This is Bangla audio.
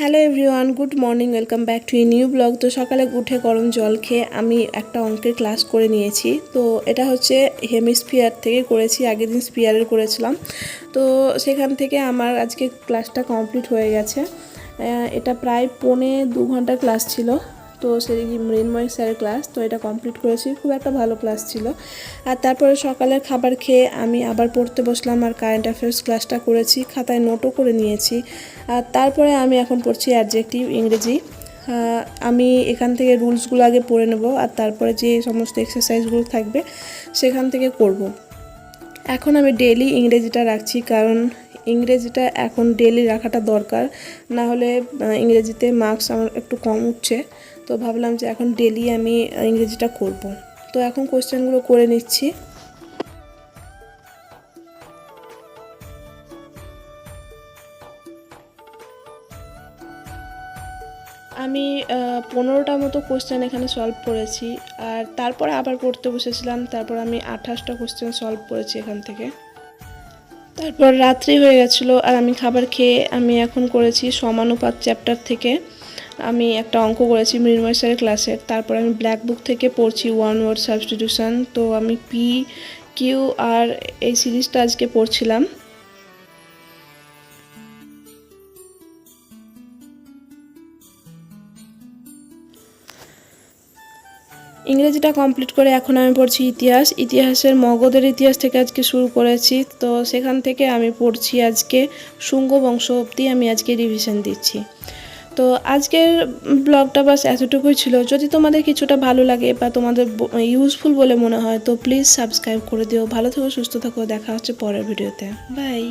Hello everyone, good morning, welcome back to a new blog. তো সকালে উঠে গরম জল খেয়ে আমি একটা অঙ্কের ক্লাস করে নিয়েছি। তো এটা হচ্ছে হেমিস্ফিয়ার থেকে করেছি, আগের দিন স্পিয়ারের করেছিলাম। তো সেখান থেকে আমার আজকে ক্লাসটা কমপ্লিট হয়ে গেছে। এটা প্রায় 2.25 ঘন্টার ক্লাস ছিল। তো সেদিকে মৃন্ময় স্যারের ক্লাস, তো এটা কমপ্লিট করেছি। খুব একটা ভালো ক্লাস ছিল। আর তারপরে সকালের খাবার খেয়ে আমি আবার পড়তে বসলাম আর কারেন্ট অ্যাফেয়ার্স ক্লাসটা করেছি, খাতায় নোটও করে নিয়েছি। আর তারপরে আমি এখন পড়ছি অ্যাডজেক্টিভ ইংরেজি। আমি এখান থেকে রুলসগুলো আগে পড়ে নেব আর তারপরে যে সমস্ত এক্সারসাইজগুলো থাকবে সেখান থেকে করব। এখন আমি ডেলি ইংরেজিটা রাখছি, কারণ ইংরেজিটা এখন ডেলি রাখাটা দরকার, না হলে ইংরেজিতে মার্কস আমার একটু কম উঠছে। তো ভাবলাম যে এখন ডেলি আমি ইংরেজিটা করব। তো এখন কোশ্চেনগুলো করে নিচ্ছি। আমি 15টা মতো কোশ্চেন এখানে সলভ করেছি, আর তারপরে আবার পড়তে বসেছিলাম। তারপর আমি 28টা কোশ্চেন সলভ করেছি এখান থেকে। তারপর রাত্রি হয়ে গেছিলো আর আমি খাবার খেয়ে আমি এখন করেছি সমানুপাত চ্যাপ্টার থেকে। আমি একটা অঙ্ক করেছি মৃন্ময় স্যারের ক্লাসের। তারপর আমি ব্ল্যাক বুক থেকে পড়ছি ওয়ান ওয়ার্ড সাবস্টিটিউশন। তো আমি পি কিউ আর এই সিরিজটা আজকে পড়ছিলাম। ইংরেজিটা কমপ্লিট করে এখন আমি পড়ছি ইতিহাসের মগধের ইতিহাস থেকে আজকে শুরু করেছি। তো সেখান থেকে আমি পড়ছি আজকে শুঙ্গ বংশ অবধি আমি আজকে রিভিশন দিচ্ছি। তো আজকের ব্লগটা বাস এতটুকুই ছিল। যদি তোমাদের কিছুটা ভালো লাগে বা তোমাদের ইউজফুল বলে মনে হয় তো প্লিজ সাবস্ক্রাইব করে দিও। ভালো থেকো, সুস্থ থাকো, দেখা হচ্ছে পরের ভিডিওতে। বাই।